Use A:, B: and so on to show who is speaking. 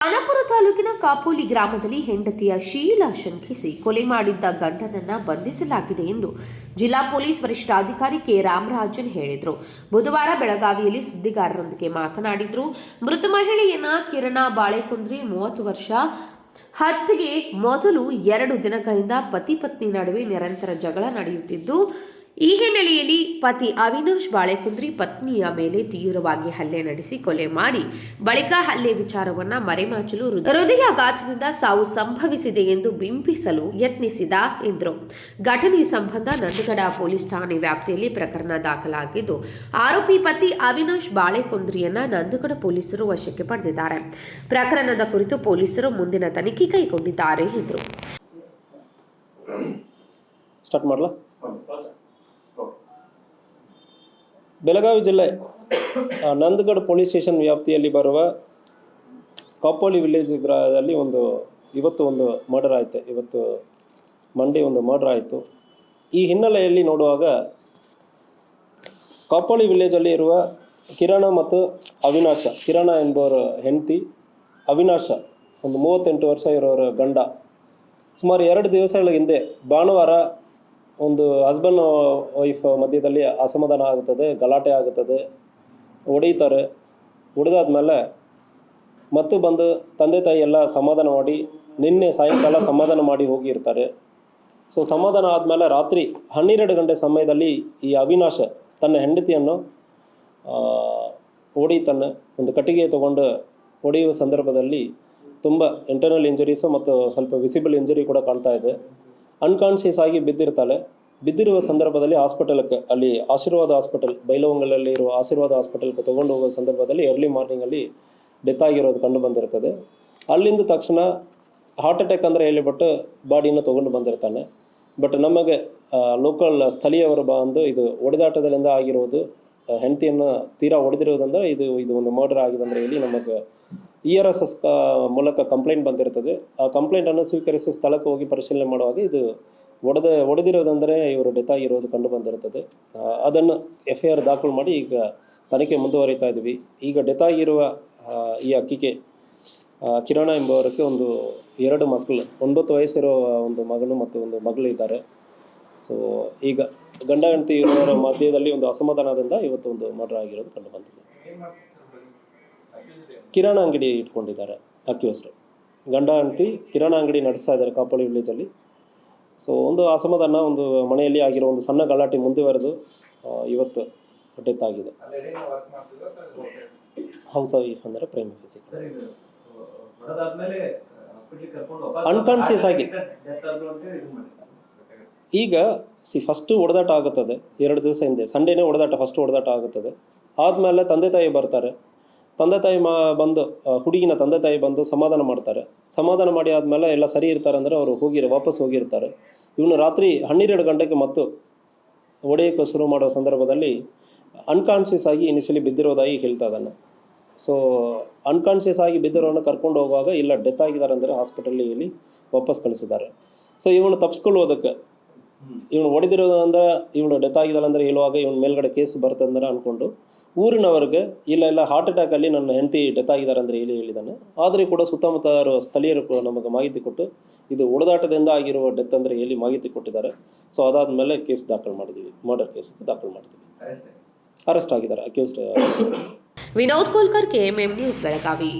A: ಖಾನಾಪುರ ತಾಲೂಕಿನ ಕಾಪೋಲಿ ಗ್ರಾಮದಲ್ಲಿ ಹೆಂಡತಿಯ ಶೀಲ ಶಂಕಿಸಿ ಕೊಲೆ ಮಾಡಿದ್ದ ಗಂಡನನ್ನ ಬಂಧಿಸಲಾಗಿದೆ ಎಂದು ಜಿಲ್ಲಾ ಪೊಲೀಸ್ ವರಿಷ್ಠಾಧಿಕಾರಿ ಕೆ ರಾಮರಾಜನ್ ಹೇಳಿದರು. ಬುಧವಾರ ಬೆಳಗಾವಿಯಲ್ಲಿ ಸುದ್ದಿಗಾರರೊಂದಿಗೆ ಮಾತನಾಡಿದರು. ಮೃತ ಮಹಿಳೆಯನ್ನ ಕಿರಣ ಬಾಳೆಕುಂದ್ರಿ 30 ವರ್ಷ. ಹತ್ಯೆಗೆ ಮೊದಲು 2 ದಿನಗಳಿಂದ ಪತಿ ಪತ್ನಿ ನಡುವೆ ನಿರಂತರ ಜಗಳ ನಡೆಯುತ್ತಿದ್ದು, ಈ ಹಿನ್ನೆಲೆಯಲ್ಲಿ ಪತಿ ಅವಿನಾಶ್ ಬಾಳೆಕುಂದ್ರಿ ಪತ್ನಿಯ ಮೇಲೆ ತೀವ್ರವಾಗಿ ಹಲ್ಲೆ ನಡೆಸಿ ಕೊಲೆ ಮಾಡಿ ಬಳಿಕ ಹಲ್ಲೆ ವಿಚಾರವನ್ನ ಮರೆಮಾಚಲು ಹೃದಯಾಘಾತದಿಂದ ಸಾವು ಸಂಭವಿಸಿದೆ ಎಂದು ಬಿಂಬಿಸಲು ಯತ್ನಿಸಿದ ಎಂದರು. ಘಟನೆ ಸಂಬಂಧ ನಂದಗಡ ಪೊಲೀಸ್ ಠಾಣೆ ವ್ಯಾಪ್ತಿಯಲ್ಲಿ ಪ್ರಕರಣ ದಾಖಲಾಗಿದ್ದು, ಆರೋಪಿ ಪತಿ ಅವಿನಾಶ್ ಬಾಳೆಕುಂದ್ರಿಯನ್ನ ನಂದಗಡ ಪೊಲೀಸರು ವಶಕ್ಕೆ ಪಡೆದಿದ್ದಾರೆ. ಪ್ರಕರಣದ ಕುರಿತು ಪೊಲೀಸರು ಮುಂದಿನ ತನಿಖೆ ಕೈಗೊಂಡಿದ್ದಾರೆ ಎಂದರು.
B: ಬೆಳಗಾವಿ ಜಿಲ್ಲೆ ನಂದಗಡ ಪೊಲೀಸ್ ಸ್ಟೇಷನ್ ವ್ಯಾಪ್ತಿಯಲ್ಲಿ ಬರುವ ಕಾಪೋಲಿ ವಿಲೇಜ್ ಗ್ರಾಮದಲ್ಲಿ ಇವತ್ತು ಒಂದು ಮರ್ಡರ್ ಆಯಿತು. ಇವತ್ತು ಮಂಡೇ ಒಂದು ಮರ್ಡರ್ ಆಯಿತು. ಈ ಹಿನ್ನೆಲೆಯಲ್ಲಿ ನೋಡುವಾಗ ಕಾಪೋಲಿ ವಿಲೇಜಲ್ಲಿ ಇರುವ ಕಿರಣ ಮತ್ತು ಅವಿನಾಶ, ಕಿರಣ ಎಂಬುವರ ಹೆಂಡತಿ, ಅವಿನಾಶ ಒಂದು 38 ವರ್ಷ ಇರೋರ ಗಂಡ, ಸುಮಾರು 2 ದಿವಸಗಳ ಹಿಂದೆ ಭಾನುವಾರ ಒಂದು ಹಸ್ಬೆಂಡ್ ವೈಫ್ ಮಧ್ಯದಲ್ಲಿ ಅಸಮಾಧಾನ ಆಗುತ್ತದೆ, ಗಲಾಟೆ ಆಗುತ್ತದೆ, ಹೊಡೀತಾರೆ. ಹೊಡೆದಾದ್ಮೇಲೆ ಮತ್ತು ಬಂದು ತಂದೆ ತಾಯಿ ಎಲ್ಲ ಸಮಾಧಾನ ಮಾಡಿ ನಿನ್ನೆ ಸಾಯಂಕಾಲ ಸಮಾಧಾನ ಮಾಡಿ ಹೋಗಿರ್ತಾರೆ. ಸೊ ಸಮಾಧಾನ ಆದಮೇಲೆ ರಾತ್ರಿ 12 ಗಂಟೆ ಸಮಯದಲ್ಲಿ ಈ ಅವಿನಾಶ ತನ್ನ ಹೆಂಡತಿಯನ್ನು ಹೊಡೀತಾನೆ. ಒಂದು ಕಟ್ಟಿಗೆ ತೊಗೊಂಡು ಹೊಡೆಯುವ ಸಂದರ್ಭದಲ್ಲಿ ತುಂಬ ಇಂಟರ್ನಲ್ ಇಂಜರೀಸು ಮತ್ತು ಸ್ವಲ್ಪ ವಿಸಿಬಲ್ ಇಂಜರಿ ಕೂಡ ಕಾಣ್ತಾ ಇದೆ. ಅನ್ಕಾನ್ಷಿಯಸ್ ಆಗಿ ಬಿದ್ದಿರ್ತಾಳೆ. ಬಿದ್ದಿರುವ ಸಂದರ್ಭದಲ್ಲಿ ಹಾಸ್ಪಿಟಲ್ಗೆ, ಅಲ್ಲಿ ಆಶೀರ್ವಾದ ಹಾಸ್ಪಿಟಲ್ ಬೈಲಹೊಂಗಲಲ್ಲಿ ಇರುವ ಆಶೀರ್ವಾದ ಹಾಸ್ಪಿಟಲ್ಗೆ ತೊಗೊಂಡು ಹೋಗೋ ಸಂದರ್ಭದಲ್ಲಿ ಅರ್ಲಿ ಮಾರ್ನಿಂಗಲ್ಲಿ ಡೆತ್ ಆಗಿರೋದು ಕಂಡು ಬಂದಿರ್ತದೆ. ಅಲ್ಲಿಂದ ತಕ್ಷಣ ಹಾರ್ಟ್ ಅಟ್ಯಾಕ್ ಅಂದರೆ ಹೇಳಿಬಿಟ್ಟು ಬಾಡಿನ ತೊಗೊಂಡು ಬಂದಿರ್ತಾನೆ. ಬಟ್ ನಮಗೆ ಲೋಕಲ್ ಸ್ಥಳೀಯವರು ಬಂದು ಇದು ಹೊಡೆದಾಟದಲ್ಲಿಂದ ಆಗಿರೋದು, ಹೆಂಡತಿಯನ್ನು ತೀರಾ ಹೊಡೆದಿರೋದಂದ್ರೆ ಇದು ಒಂದು ಮರ್ಡರ್ ಆಗಿದೆ ಅಂದರೆ ಹೇಳಿ ನಮಗೆ ERSS ಮೂಲಕ ಕಂಪ್ಲೇಂಟ್ ಬಂದಿರ್ತದೆ. ಆ ಕಂಪ್ಲೇಂಟನ್ನು ಸ್ವೀಕರಿಸಿ ಸ್ಥಳಕ್ಕೆ ಹೋಗಿ ಪರಿಶೀಲನೆ ಮಾಡುವಾಗ ಇದು ಹೊಡೆದಿರೋದಂದರೆ ಇವರು ಡೆತ್ ಆಗಿರೋದು ಕಂಡು ಬಂದಿರ್ತದೆ. ಅದನ್ನು FIR ದಾಖಲು ಮಾಡಿ ಈಗ ತನಿಖೆ ಮುಂದುವರಿತಾ ಇದ್ವಿ. ಈಗ ಡೆತ್ ಆಗಿರುವ ಈ ಅಕ್ಕಿಗೆ ಕಿರಣ ಎಂಬುವರಿಗೆ 2 ಮಕ್ಕಳು, 9 ವಯಸ್ಸಿರೋ ಒಂದು ಮಗನು ಮತ್ತು ಒಂದು ಮಗಳು ಇದ್ದಾರೆ. ಸೊ ಈಗ ಗಂಡ ಹೆಂಡತಿ ಇರೋರ ಮಧ್ಯದಲ್ಲಿ ಒಂದು ಅಸಮಾಧಾನದಿಂದ ಇವತ್ತು ಒಂದು ಮರ್ಡರ್ ಆಗಿರೋದು ಕಂಡು ಬಂದಿದೆ. ಕಿರಾಣ ಅಂಗಡಿ ಇಟ್ಕೊಂಡಿದ್ದಾರೆ ಅಕ್ಯೂಸ್ಡ್. ಗಂಡ ಹೆಂಡತಿ ಕಿರಾಣ ಅಂಗಡಿ ನಡೆಸ್ತಾ ಇದ್ದಾರೆ ಕಾಪೋಲಿ ವಿಲೇಜಲ್ಲಿ. ಸೊ ಒಂದು ಅಸಮಾಧಾನ, ಒಂದು ಮನೆಯಲ್ಲಿ ಆಗಿರೋ ಒಂದು ಸಣ್ಣ ಗಲಾಟೆ ಮುಂದುವರೆದು ಇವತ್ತು ಡೆತ್ ಆಗಿದೆ. ಹೌಸ್ ವೈಫ್ ಅಂದರೆ ಪ್ರೈಮ್ ಫಿಸಿಕ್ ಅನ್ಕಾನ್ಷಿಯಸ್ ಆಗಿ ಈಗ ಫಸ್ಟ್ ಹೊಡೆದಾಟ ಆಗುತ್ತದೆ. 2 ದಿವಸ ಹಿಂದೆ ಸಂಡೇನೇ ಫಸ್ಟ್ ಹೊಡೆದಾಟ ಆಗುತ್ತದೆ. ಆದಮೇಲೆ ತಂದೆ ತಾಯಿ ಬರ್ತಾರೆ. ತಂದೆ ತಾಯಿ ಬಂದು ಹುಡುಗಿನ ತಂದೆ ತಾಯಿ ಬಂದು ಸಮಾಧಾನ ಮಾಡ್ತಾರೆ. ಸಮಾಧಾನ ಮಾಡಿ ಆದಮೇಲೆ ಎಲ್ಲ ಸರಿ ಇರ್ತಾರೆ ಅಂದರೆ ಅವರು ವಾಪಸ್ ಹೋಗಿರ್ತಾರೆ. ಇವನು ರಾತ್ರಿ 12 ಗಂಟೆಗೆ ಮತ್ತು ಹೊಡೆಯೋಕ್ಕೆ ಶುರು ಮಾಡೋ ಸಂದರ್ಭದಲ್ಲಿ ಅನ್ಕಾನ್ಷಿಯಸ್ ಆಗಿ ಇನಿಷಿಯಲಿ ಬಿದ್ದಿರೋದಾಗಿ ಹೇಳ್ತಾ ಇದ್ದಾನೆ. ಸೊ ಅನ್ಕಾನ್ಷಿಯಸ್ ಆಗಿ ಬಿದ್ದಿರೋನ ಕರ್ಕೊಂಡು ಹೋಗುವಾಗ ಇಲ್ಲ ಡೆತ್ ಆಗಿದ್ದಾರೆ ಅಂದರೆ ಹಾಸ್ಪಿಟಲ್ಲಿ ವಾಪಸ್ ಕಳಿಸಿದ್ದಾರೆ. ಸೊ ಇವನು ತಪ್ಪಿಸ್ಕೊಳ್ಳೋದಕ್ಕೆ, ಇವನು ಹೊಡೆದಿರೋದಂದ್ರೆ ಇವನು ಡೆತ್ ಆಗಿದ್ದಾರೆ ಅಂದರೆ ಹೇಳುವಾಗ ಇವನ ಮೇಲ್ಗಡೆ ಕೇಸ್ ಬರ್ತಂದ್ರೆ ಅಂದ್ಕೊಂಡು ಊರಿನವ್ರಿಗೆ ಇಲ್ಲ ಹಾರ್ಟ್ ಅಟ್ಯಾಕಲ್ಲಿ ನನ್ನ ಹೆಂಡತಿ ಡೆತ್ ಆಗಿದ್ದಾರೆ ಅಂದರೆ ಹೇಳಿದ್ದಾನೆ. ಆದರೆ ಕೂಡ ಸುತ್ತಮುತ್ತ ಸ್ಥಳೀಯರು ಕೂಡ ನಮಗೆ ಮಾಹಿತಿ ಕೊಟ್ಟು ಇದು ಹೊಡೆದಾಟದಿಂದ ಆಗಿರುವ ಡೆತ್ ಅಂದರೆ ಮಾಹಿತಿ ಕೊಟ್ಟಿದ್ದಾರೆ. ಸೊ ಅದಾದಮೇಲೆ ಕೇಸ್ ದಾಖಲು ಮಾಡಿದ್ದೀವಿ, ಮರ್ಡರ್ ಕೇಸ್ ದಾಖಲು ಮಾಡಿದ್ದೀವಿ. ಅರೆಸ್ಟ್ ಆಗಿದ್ದಾರೆ accused.
A: Vinod Kolkar, KMM news, Belagavi.